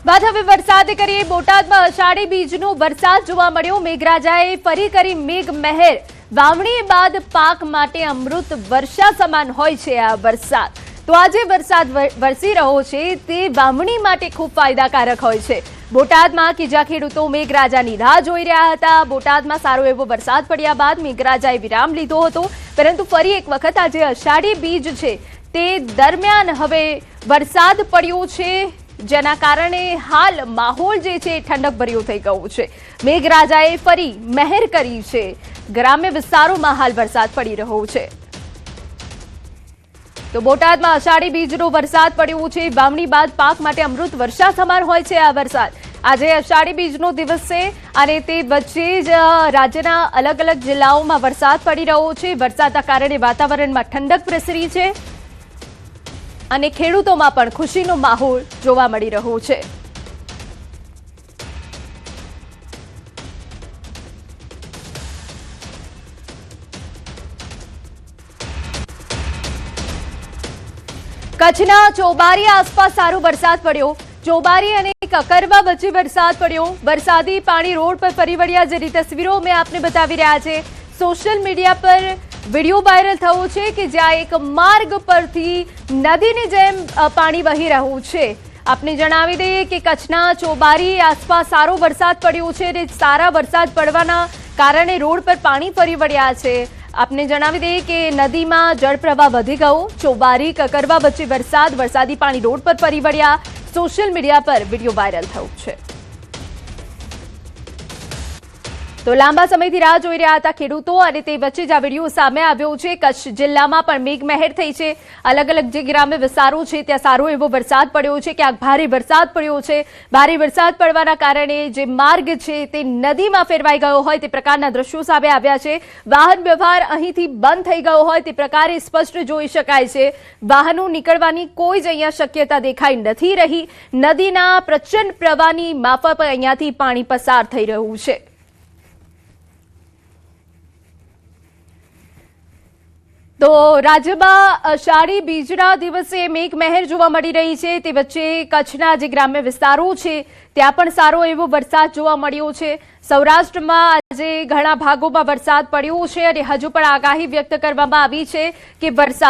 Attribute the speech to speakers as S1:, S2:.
S1: બાદ હવે વરસાદ કરીએ બોટાદમાં અષાઢી બીજનો વરસાદ જોવા મળ્યો। મેઘરાજાએ ફરી કરી મેઘ મહેર। વાવણી બાદ પાક માટે અમૃત વર્ષા સમાન હોય છે આ વરસાદ। તો આજે વરસાદ વરસી રહ્યો છે તે વાવણી માટે ખૂબ ફાયદાકારક હોય છે। બોટાદમાં કીજા ખેડૂતો મેઘરાજાની રાહ જોઈ રહ્યા હતા। બોટાદમાં સારો એવો વરસાદ પડ્યા બાદ મેઘરાજાએ વિરામ લીધો હતો, પરંતુ ફરી એક વખત આજે અષાઢી બીજ છે તે દરમિયાન હવે વરસાદ પડ્યો છે, જેના કારણે હાલ માહોલ જે છે ઠંડક ભર્યો થઈ ગયો છે। મેઘરાજાએ ફરી મહેર કરી છે। ગ્રામ્ય વિસ્તારોમાં હાલ વરસાદ પડી રહ્યો છે। તો બોટાદમાં અષાઢી બીજનો વરસાદ પડ્યો છે। વાવણી બાદ પાક માટે અમૃત વર્ષા સમાન હોય છે આ વરસાદ। આજે અષાઢી બીજનો દિવસ છે અને તે વચ્ચે જ રાજ્યના અલગ અલગ જિલ્લાઓમાં વરસાદ પડી રહ્યો છે। વરસાદના કારણે વાતાવરણમાં ઠંડક પ્રસરી છે અને ખેડૂતોમાં પણ ખુશીનો માહોલ જોવા મળી રહ્યો છે। કચ્છના ચોબારી આસપાસ સારો વરસાદ પડ્યો। ચોબારી અને કકરવા વચ્ચે વરસાદ પડ્યો। વરસાદી પાણી રોડ પર ફરી વળ્યા, જેની તસવીરો અમે આપને બતાવી રહ્યા છે। સોશિયલ મીડિયા પર વિડીયો વાયરલ થયો છે કે જ્યાં એક માર્ગ પરથી નદીની જેમ પાણી વહી રહ્યું છે। આપને જણાવી દઈએ કે કચ્છના ચોબારી આસપાસ સારો વરસાદ પડ્યો છે અને સારા વરસાદ પડવાના કારણે રોડ પર પાણી ફરી વળ્યા છે। આપને જણાવી દઈએ કે નદીમાં જળપ્રવાહ વધી ગયો। ચોબારી કકરવા વચ્ચે વરસાદી પાણી રોડ પર ફરી વળ્યા। સોશિયલ મીડિયા પર વિડીયો વાયરલ થયો છે। તો લાંબા સમયથી રાહ જોઈ રહ્યા હતા ખેડૂતો અને તે વચ્ચે જ આ વિડીયો સામે આવ્યો છે। કચ્છ જિલ્લામાં પણ મેઘમહેર થઈ છે। અલગ અલગ જે ગ્રામ્ય વિસ્તારો છે ત્યાં સારો એવો વરસાદ પડ્યો છે, ક્યાંક ભારે વરસાદ પડ્યો છે। ભારે વરસાદ પડવાના કારણે જે માર્ગ છે તે નદીમાં ફેરવાઈ ગયો હોય તે પ્રકારના દ્રશ્યો સામે આવ્યા છે। વાહન વ્યવહાર અહીંથી બંધ થઈ ગયો હોય તે પ્રકારે સ્પષ્ટ જોઈ શકાય છે। વાહનો નીકળવાની કોઈ જ અહીંયા શક્યતા દેખાઈ નથી રહી। નદીના પ્રચંડ પ્રવાહની માફક અહીંયાથી પાણી પસાર થઈ રહ્યું છે। તો રાજ્યમાં અષાઢી બીજના દિવસે મેઘમહેર જોવા મળી રહી છે। તે વચ્ચે કચ્છના જે ગ્રામ્ય વિસ્તારો છે ત્યાં પણ સારો એવો વરસાદ જોવા મળ્યો છે। સૌરાષ્ટ્રમાં આજે ઘણા ભાગોમાં વરસાદ પડ્યો છે અને હજુ પણ આગાહી વ્યક્ત કરવામાં આવી છે કે વરસાદ